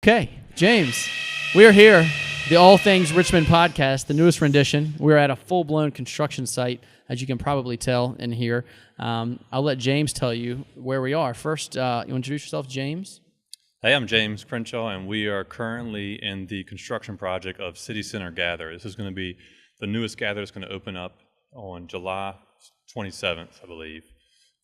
Okay, James, we are here, the All Things Richmond podcast, the newest rendition. We're at a full-blown construction site, as you can probably tell in here. I'll let James tell you where we are. First, you introduce yourself, James? Hey, I'm James Crenshaw, and we are currently in the construction project of City Center Gather. This is going to be the newest gather that's going to open up on July 27th, I believe,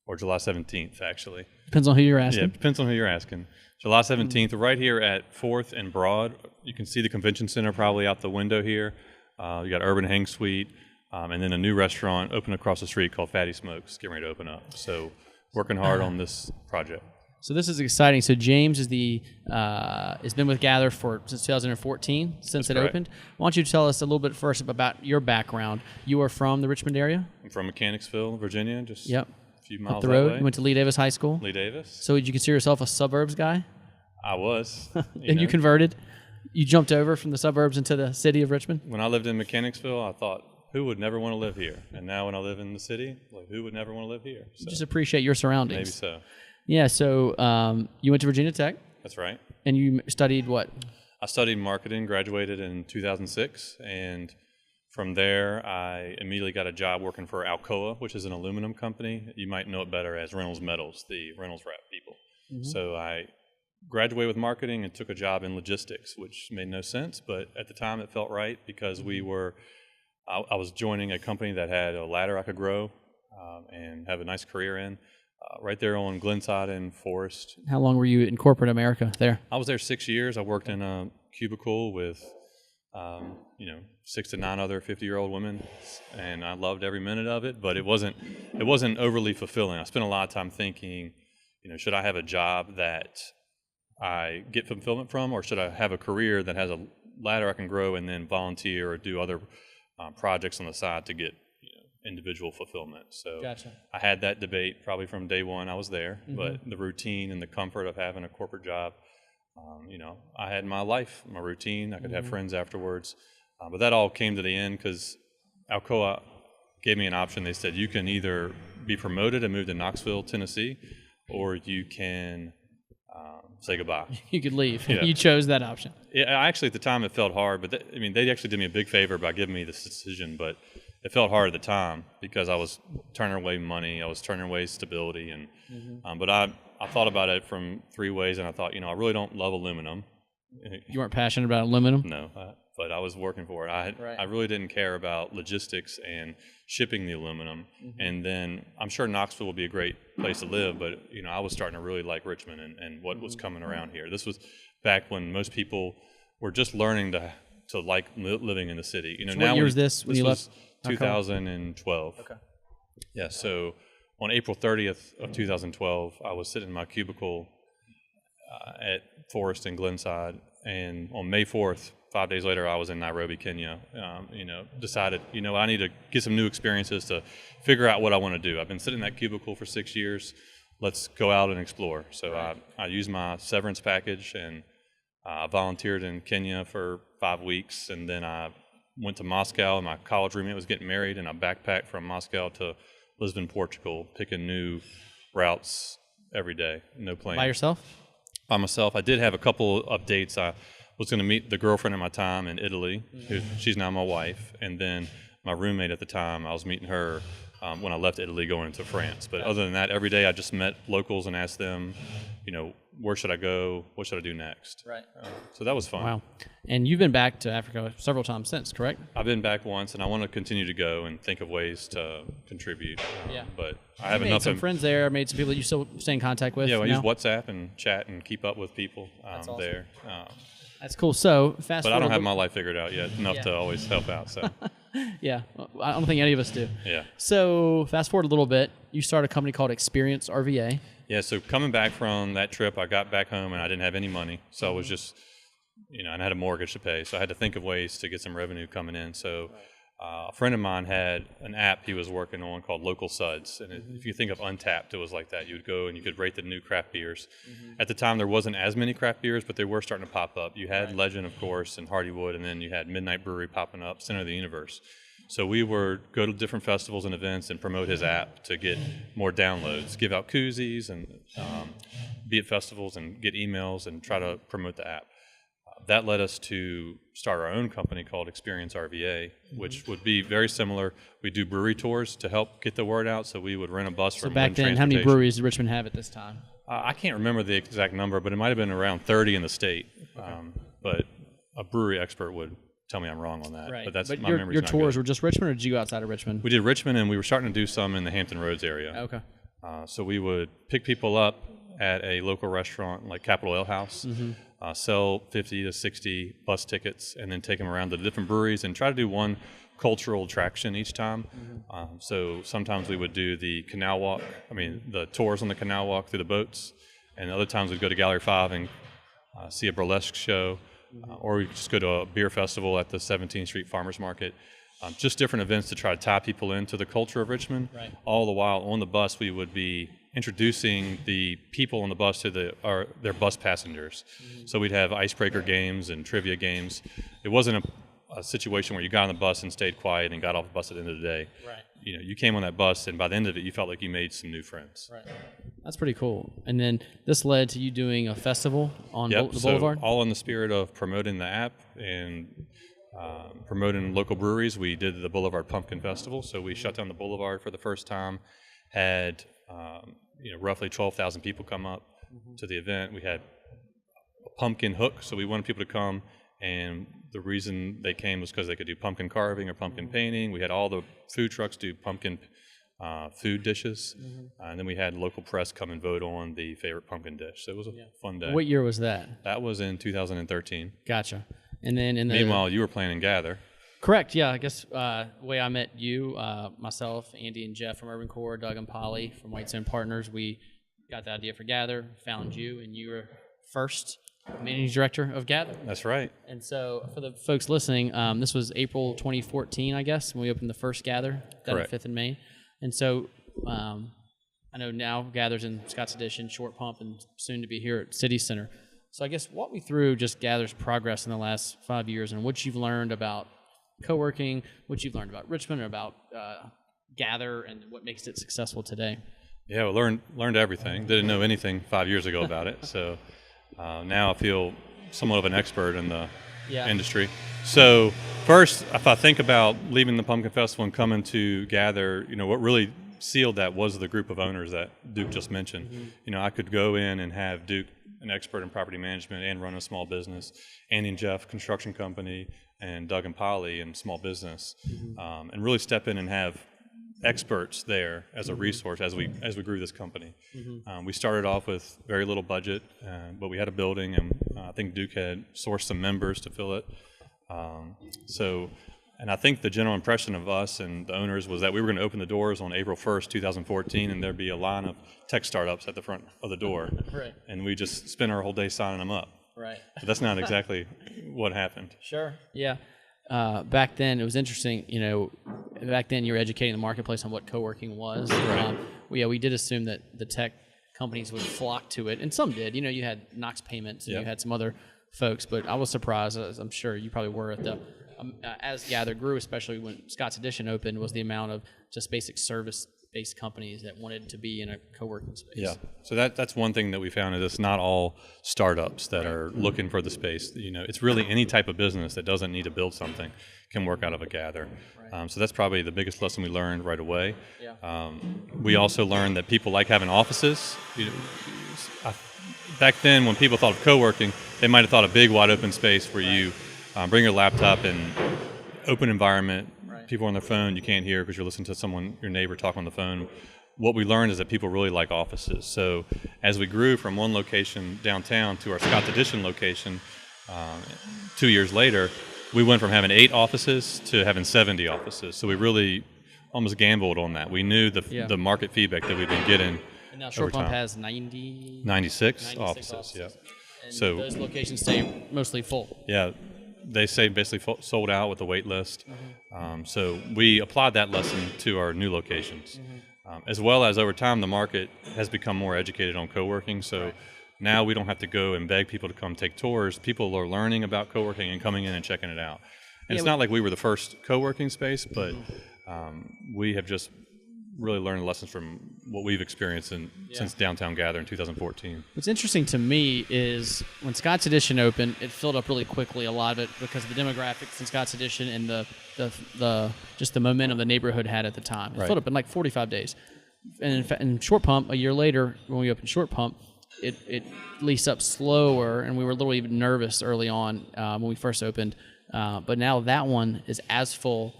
or July 17th, actually. Depends on who you're asking. Yeah, depends on who you're asking. July 17th, right here at 4th and Broad. You can see the convention center probably out the window here. You got Urban Hang Suite, and then a new restaurant open across the street called Fatty Smokes, getting ready to open up. So working hard on this project. So this is exciting. So James is has been with Gather since 2014, since it opened. Why don't you tell us a little bit first about your background? You are from the Richmond area? I'm from Mechanicsville, Virginia, just a few miles up the road. Way. You went to Lee Davis High School? Lee Davis. So did you consider yourself a suburbs guy? I was. You converted? You jumped over from the suburbs into the city of Richmond? When I lived in Mechanicsville, I thought, who would never want to live here? And now when I live in the city, like, who would never want to live here? So, you just appreciate your surroundings. Maybe so. Yeah, so you went to Virginia Tech. That's right. And you studied what? I studied marketing, graduated in 2006, and from there I immediately got a job working for Alcoa, which is an aluminum company. You might know it better as Reynolds Metals, the Reynolds Wrap people. Mm-hmm. So I graduated with marketing and took a job in logistics, which made no sense, but at the time it felt right because I was joining a company that had a ladder I could grow and have a nice career in. Right there on Glenside and Forest. How long were you in corporate America there? I was there 6 years. I worked in a cubicle with, 6 to 9 other 50-year-old women, and I loved every minute of it. But it wasn't overly fulfilling. I spent a lot of time thinking, should I have a job that I get fulfillment from, or should I have a career that has a ladder I can grow and then volunteer or do other projects on the side to get individual fulfillment. So gotcha. I had that debate probably from day one I was there, but the routine and the comfort of having a corporate job, I had my life, my routine. I could have friends afterwards. But that all came to the end because Alcoa gave me an option. They said, you can either be promoted and move to Knoxville, Tennessee, or you can say goodbye. You could leave. Yeah. You chose that option. Yeah, actually at the time it felt hard, but they actually did me a big favor by giving me this decision, but it felt hard at the time because I was turning away money, I was turning away stability, and but I thought about it from 3 ways, and I thought, I really don't love aluminum. You weren't passionate about aluminum? No, but I was working for it. I really didn't care about logistics and shipping the aluminum, and then I'm sure Knoxville would be a great place to live, but I was starting to really like Richmond and what was coming around here. This was back when most people were just learning to like living in the city. So now what year was this when you left? 2012. Okay. Yeah, so on April 30th of 2012, I was sitting in my cubicle at Forest and Glenside, and on May 4th, 5 days later, I was in Nairobi, Kenya. Decided, I need to get some new experiences to figure out what I want to do. I've been sitting in that cubicle for 6 years. Let's go out and explore. So I used my severance package and volunteered in Kenya for 5 weeks, and then I went to Moscow, and my college roommate was getting married, and I backpacked from Moscow to Lisbon, Portugal, picking new routes every day, no plane. By yourself? By myself. I did have a couple of dates. I was going to meet the girlfriend at my time in Italy, she's now my wife, and then my roommate at the time, I was meeting her when I left Italy going into France. But other than that, every day I just met locals and asked them, where should I go? What should I do next? Right. So that was fun. Wow. And you've been back to Africa several times since, correct? I've been back once, and I want to continue to go and think of ways to contribute. But I have enough. Some friends there. Made some people that you still stay in contact with. Yeah, I use WhatsApp and chat and keep up with people awesome. there. That's cool. So fast. But I don't have my life figured out yet enough to always help out. So. Yeah, I don't think any of us do. Yeah. So fast forward a little bit. You started a company called Experience RVA. Yeah, so coming back from that trip, I got back home and I didn't have any money. So I was just, and I had a mortgage to pay. So I had to think of ways to get some revenue coming in. So a friend of mine had an app he was working on called Local Suds. And if you think of Untapped, it was like that. You would go and you could rate the new craft beers. At the time, there wasn't as many craft beers, but they were starting to pop up. You had Legend, of course, and Hardywood, and then you had Midnight Brewery popping up, Center of the Universe. So we would go to different festivals and events and promote his app to get more downloads, give out koozies and be at festivals and get emails and try to promote the app. That led us to start our own company called Experience RVA, which would be very similar. We do brewery tours to help get the word out, so we would rent a bus So from back then, how many breweries did Richmond have at this time? I can't remember the exact number, but it might have been around 30 in the state. Okay. But a brewery expert would tell me I'm wrong on that. Right. But that's but my your memory's not tours good. were just Richmond, or did you go outside of Richmond? We did Richmond, and we were starting to do some in the Hampton Roads area. Okay. So we would pick people up at a local restaurant like Capital Ale House, sell 50 to 60 bus tickets, and then take them around to the different breweries and try to do one cultural attraction each time. So sometimes we would do the canal walk, the tours on the canal walk through the boats, and other times we'd go to Gallery 5 and see a burlesque show, or we'd just go to a beer festival at the 17th Street Farmers Market. Just different events to try to tie people into the culture of Richmond. Right. All the while on the bus, we would be introducing the people on the bus to their bus passengers. So we'd have icebreaker games and trivia games. It wasn't a situation where you got on the bus and stayed quiet and got off the bus at the end of the day. Right. You came on that bus, and by the end of it, you felt like you made some new friends. Right. That's pretty cool. And then this led to you doing a festival on the Boulevard? So all in the spirit of promoting the app and promoting local breweries, we did the Boulevard Pumpkin Festival. So we shut down the Boulevard for the first time, had roughly 12,000 people come up to the event. We had a pumpkin hook, so we wanted people to come, and the reason they came was because they could do pumpkin carving or pumpkin painting. We had all the food trucks do pumpkin food dishes, and then we had local press come and vote on the favorite pumpkin dish. So it was a fun day. What year was that? That was in 2013. Gotcha. And then Meanwhile, you were planning Gather. Correct. Yeah, I guess the way I met you, myself, Andy, and Jeff from UrbanCore, Doug and Polly from Whitestone Partners, we got the idea for Gather, found you, and you were first managing director of Gather. That's right. And so for the folks listening, this was April 2014, I guess, when we opened the first Gather, down at 5th and Main. And so I know now Gather's in Scott's Addition, Short Pump, and soon to be here at City Center. So I guess walk me through just Gather's progress in the last 5 years and what you've learned about co-working, what you've learned about Richmond, or about Gather, and what makes it successful today. Yeah, we learned everything. Didn't know anything 5 years ago about it. So now I feel somewhat of an expert in the industry. So first, if I think about leaving the Pumpkin Festival and coming to Gather, what really sealed that was the group of owners that Duke just mentioned. I could go in and have Duke, an expert in property management and run a small business, Andy and Jeff, construction company, and Doug and Polly in small business, and really step in and have experts there as a resource as we grew this company. We started off with very little budget, but we had a building, and I think Duke had sourced some members to fill it. And I think the general impression of us and the owners was that we were going to open the doors on April 1st, 2014, and there'd be a line of tech startups at the front of the door. Right. And we just spent our whole day signing them up. Right. But that's not exactly what happened. Sure. Yeah. Back then, it was interesting. Back then you were educating the marketplace on what co-working was. Right. We did assume that the tech companies would flock to it, and some did. You had Knox Payments, and you had some other folks, but I was surprised, as I'm sure you probably were, at the as Gather grew, especially when Scott's Addition opened, was the amount of just basic service-based companies that wanted to be in a co-working space. Yeah, so that's one thing that we found, is it's not all startups that are looking for the space. It's really any type of business that doesn't need to build something can work out of a Gather. Right. So that's probably the biggest lesson we learned right away. Yeah. We also learned that people like having offices. Back then, when people thought of co-working, they might have thought a big, wide open space where you bring your laptop and open environment. Right. People on their phone, you can't hear because you're listening to your neighbor talk on the phone. What we learned is that people really like offices. So as we grew from one location downtown to our Scott's Addition location, 2 years later, we went from having 8 offices to having 70 offices. So we really almost gambled on that. We knew the market feedback that we've been getting. And now Short Pump has 96 offices. Yeah. And so those locations stay mostly full. Yeah. They say basically sold out with the wait list. So we applied that lesson to our new locations. As well as over time, the market has become more educated on co-working. So now we don't have to go and beg people to come take tours. People are learning about co-working and coming in and checking it out. And it's not like we were the first co-working space, but we have just really learning lessons from what we've experienced since Downtown Gather in 2014. What's interesting to me is when Scott's Edition opened, it filled up really quickly, a lot of it because of the demographics in Scott's Edition and the just the momentum the neighborhood had at the time. It filled up in like 45 days. And in fact, in Short Pump, a year later, when we opened Short Pump, it leased up slower, and we were a little even nervous early on when we first opened. But now that one is as full,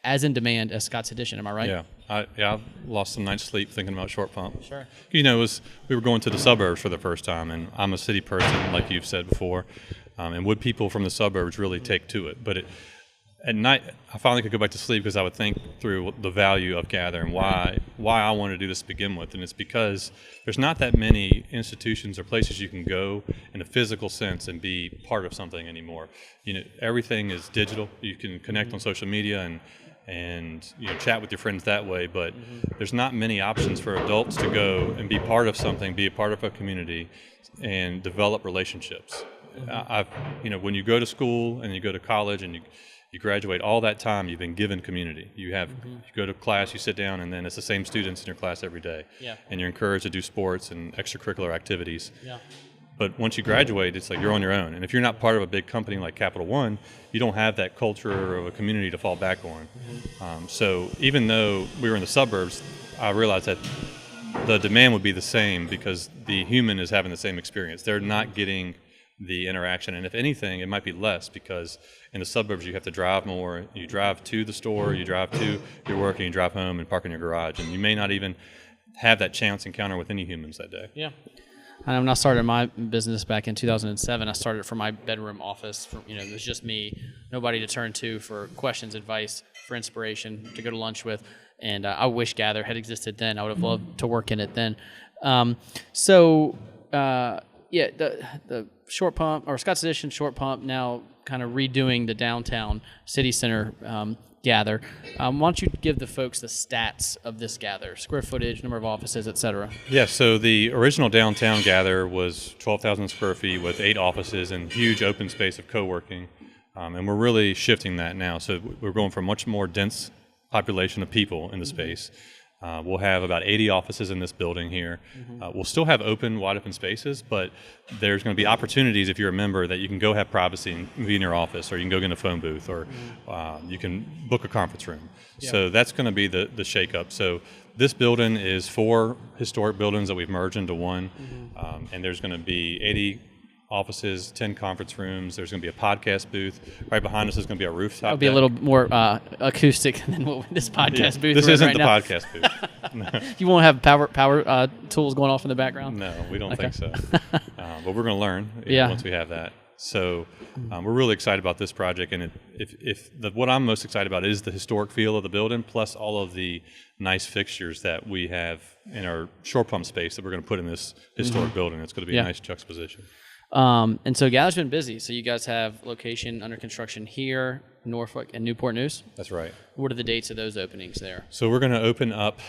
as in demand as Scott's Edition. Am I right? Yeah. I lost some night's sleep thinking about Short Pump. Sure. We were going to the suburbs for the first time, and I'm a city person, like you've said before, and would people from the suburbs really take to it? But at night, I finally could go back to sleep because I would think through the value of Gather and why I wanted to do this to begin with. And it's because there's not that many institutions or places you can go in a physical sense and be part of something anymore. Everything is digital. You can connect on social media and chat with your friends that way, but there's not many options for adults to go and be part of something, be a part of a community, and develop relationships. When you go to school and you go to college and you graduate, all that time you've been given community. You go to class, you sit down, and then it's the same students in your class every day. Yeah. And you're encouraged to do sports and extracurricular activities. Yeah. But once you graduate, it's like you're on your own. And if you're not part of a big company like Capital One, you don't have that culture of a community to fall back on. So even though we were in the suburbs, I realized that the demand would be the same because the human is having the same experience. They're not getting the interaction, and if anything, it might be less because in the suburbs you have to drive more. You drive to the store, you drive to your work, and you drive home and park in your garage, and you may not even have that chance encounter with any humans that day. Yeah. And when I started my business back in 2007, I started from my bedroom office. It was just me, nobody to turn to for questions, advice, for inspiration, to go to lunch with. And I wish Gather had existed then. I would have loved to work in it then. The Short Pump, or Scott's Edition Short Pump, now kind of redoing the downtown city center Gather. Why don't you give the folks the stats of this Gather, square footage, number of offices, et cetera? Yeah, so the original downtown Gather was 12,000 square feet with 8 offices and huge open space of co-working. And we're really shifting that now. So we're going for a much more dense population of people in the space. We'll have about 80 offices in this building here. We'll still have wide open spaces, but there's going to be opportunities if you're a member that you can go have privacy and be in your office, or you can go get in a phone booth, or you can book a conference room. Yeah. So that's going to be the shakeup. So this building is 4 historic buildings that we've merged into one, and there's going to be 80 offices, 10 conference rooms. There's going to be a podcast booth. Right behind us is going to be a rooftop. It'll be a little more acoustic than what this podcast booth. This isn't right the now. podcast booth. No. You won't have power tools going off in the background? No, we don't think so. But we're going to learn once we have that. So we're really excited about this project. And what I'm most excited about is the historic feel of the building, plus all of the nice fixtures that we have in our Short Pump space that we're going to put in this historic building. It's going to be a nice juxtaposition. And so Gather's been busy. So you guys have location under construction here, Norfolk and Newport News? That's right. What are the dates of those openings there? So we're going to open up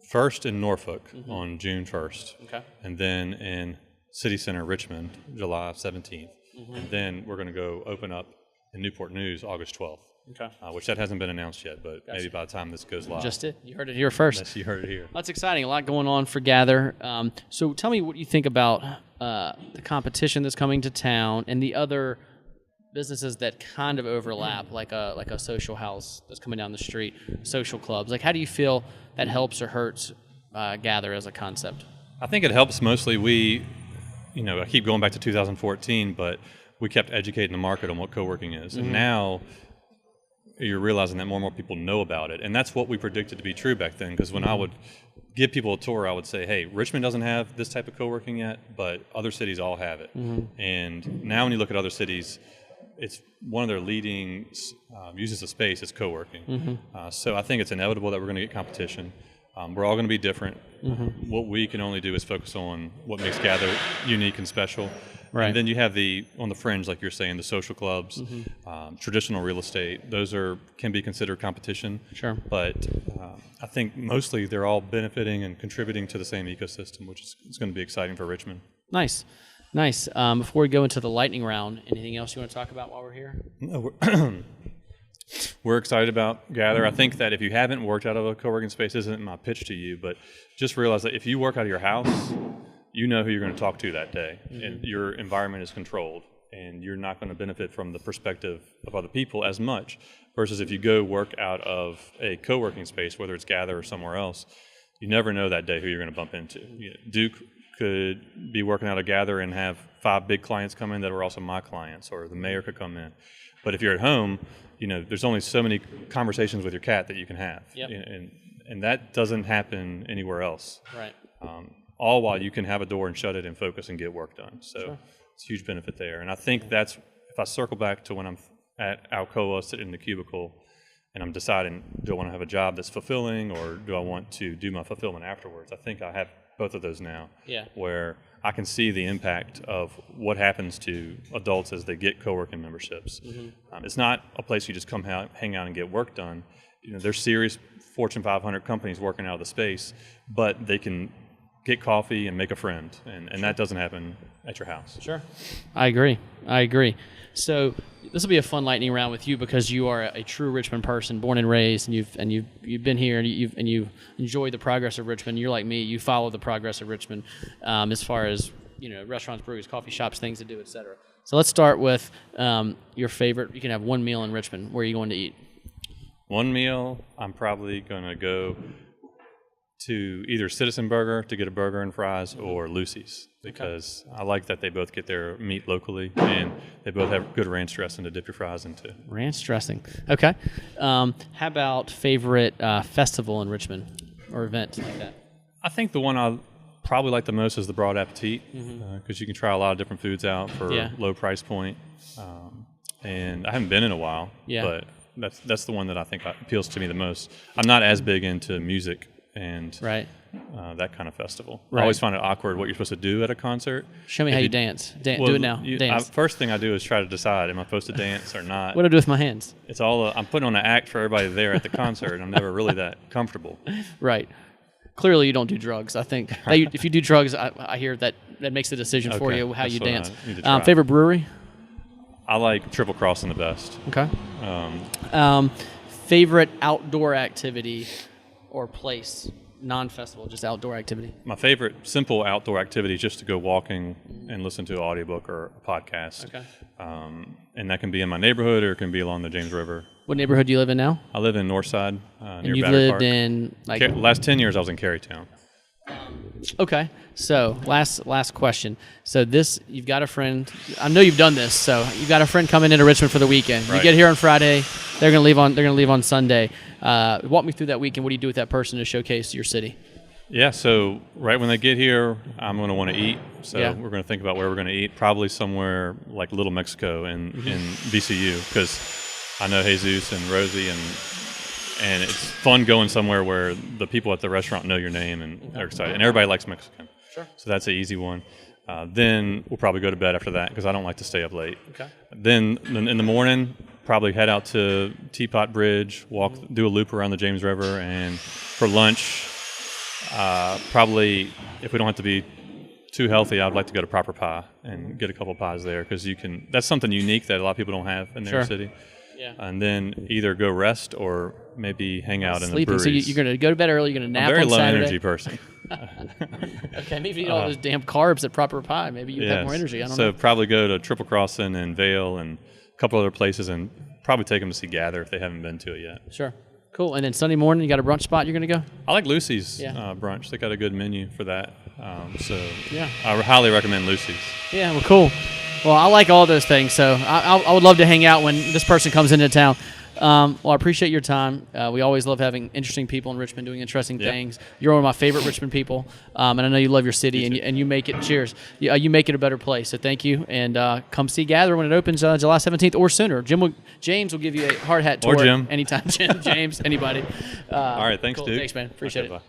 first in Norfolk on June 1st. Okay. And then in City Center, Richmond, July 17th. And then we're going to go open up in Newport News August 12th. Okay. Which that hasn't been announced yet, but maybe by the time this goes live. Just it. You heard it here first. Yes, you heard it here. That's exciting. A lot going on for Gather. So tell me what you think about the competition that's coming to town and the other businesses that kind of overlap, like a social house that's coming down the street, social clubs. Like, how do you feel that helps or hurts Gather as a concept? I think it helps mostly. I keep going back to 2014, but we kept educating the market on what co-working is. And now you're realizing that more and more people know about it. And that's what we predicted to be true back then, because when I would give people a tour, I would say, hey, Richmond doesn't have this type of co-working yet, but other cities all have it. And now when you look at other cities, it's one of their leading uses of space is co-working. So I think it's inevitable that we're going to get competition. We're all going to be different. What we can only do is focus on what makes Gather unique and special. Right. And then you have on the fringe, like you're saying, the social clubs, traditional real estate. Those can be considered competition. Sure. But I think mostly they're all benefiting and contributing to the same ecosystem, which is going to be exciting for Richmond. Nice. Before we go into the lightning round, anything else you want to talk about while we're here? No, We're excited about Gather. I think that if you haven't worked out of a co-working space, this isn't my pitch to you, but just realize that if you work out of your house, you know who you're going to talk to that day, and your environment is controlled, and you're not going to benefit from the perspective of other people as much, versus if you go work out of a co-working space, whether it's Gather or somewhere else, you never know that day who you're going to bump into. Duke could be working out of Gather and have 5 big clients come in that are also my clients, or the mayor could come in. But if you're at home, there's only so many conversations with your cat that you can have. Yep. And that doesn't happen anywhere else. Right. All while you can have a door and shut it and focus and get work done. So it's a huge benefit there. And I think that's, if I circle back to when I'm at Alcoa sitting in the cubicle and I'm deciding, do I want to have a job that's fulfilling, or do I want to do my fulfillment afterwards? I think I have both of those now, where I can see the impact of what happens to adults as they get co-working memberships. It's not a place you just come hang out and get work done. There's serious Fortune 500 companies working out of the space, but they can get coffee and make a friend, and that doesn't happen at your house. Sure, I agree. So this will be a fun lightning round with you, because you are a true Richmond person, born and raised, and you've been here, and you've enjoyed the progress of Richmond. You're like me; you follow the progress of Richmond, as far as restaurants, breweries, coffee shops, things to do, etc. So let's start with your favorite. You can have one meal in Richmond. Where are you going to eat? One meal, I'm probably going to go to either Citizen Burger to get a burger and fries, or Lucy's, because I like that they both get their meat locally, and they both have good ranch dressing to dip your fries into. Ranch dressing. Okay. How about favorite festival in Richmond or event like that? I think the one I probably like the most is the Broad Appetit, because you can try a lot of different foods out for low price point. And I haven't been in a while, but that's the one that I think appeals to me the most. I'm not as big into music and that kind of festival. I always find it awkward what you're supposed to do at a concert. Show me how you dance. Do it now. Dance. First thing I do is try to decide, am I supposed to dance or not? What do I do with my hands? It's all I'm putting on an act for everybody there at the concert. I'm never really that comfortable. Right. Clearly, you don't do drugs. I think if you do drugs, I hear that makes the decision for you how you dance. Favorite brewery? I like Triple Crossing the best. Okay. Favorite outdoor activity or place, non-festival, just outdoor activity? My favorite simple outdoor activity is just to go walking and listen to an audiobook or a podcast. Okay. And that can be in my neighborhood, or it can be along the James River. What neighborhood do you live in now? I live in Northside, near and you've Battery lived Park. In last 10 years I was in Carytown. Okay. So last question. So you've got a friend. I know you've done this. So you've got a friend coming into Richmond for the weekend. Right. You get here on Friday. They're going to leave on Sunday. Walk me through that weekend. What do you do with that person to showcase your city? Yeah. So right when they get here, I'm going to want to eat. So we're going to think about where we're going to eat. Probably somewhere like Little Mexico in VCU, because I know Jesus and Rosie, and it's fun going somewhere where the people at the restaurant know your name and are excited. And everybody likes Mexican. Sure. So that's an easy one. Then we'll probably go to bed after that, because I don't like to stay up late. Okay. Then in the morning, probably head out to Teapot Bridge, do a loop around the James River, and for lunch, probably, if we don't have to be too healthy, I'd like to go to Proper Pie and get a couple pies there, because that's something unique that a lot of people don't have in their city. Yeah. And then either go rest or maybe hang out in the breweries. So you're going to go to bed early, you're going to nap on Saturday? I'm a very low energy person. Okay, maybe you eat all those damn carbs at Proper Pie. Maybe you have more energy. I don't know. So probably go to Triple Crossing and Vale and a couple other places, and probably take them to see Gather if they haven't been to it yet. Sure. Cool. And then Sunday morning, you got a brunch spot you're going to go? I like Lucy's brunch. They got a good menu for that. I highly recommend Lucy's. Yeah, well, cool. Well, I like all those things, so I would love to hang out when this person comes into town. Well, I appreciate your time. We always love having interesting people in Richmond doing interesting things. You're one of my favorite Richmond people, and I know you love your city, and you make it. Cheers. You make it a better place. So thank you, and come see Gather when it opens July 17th or sooner. James will give you a hard hat tour or Jim anytime. James, anybody. All right, thanks, cool. Duke. Thanks, man. Appreciate it. Bye.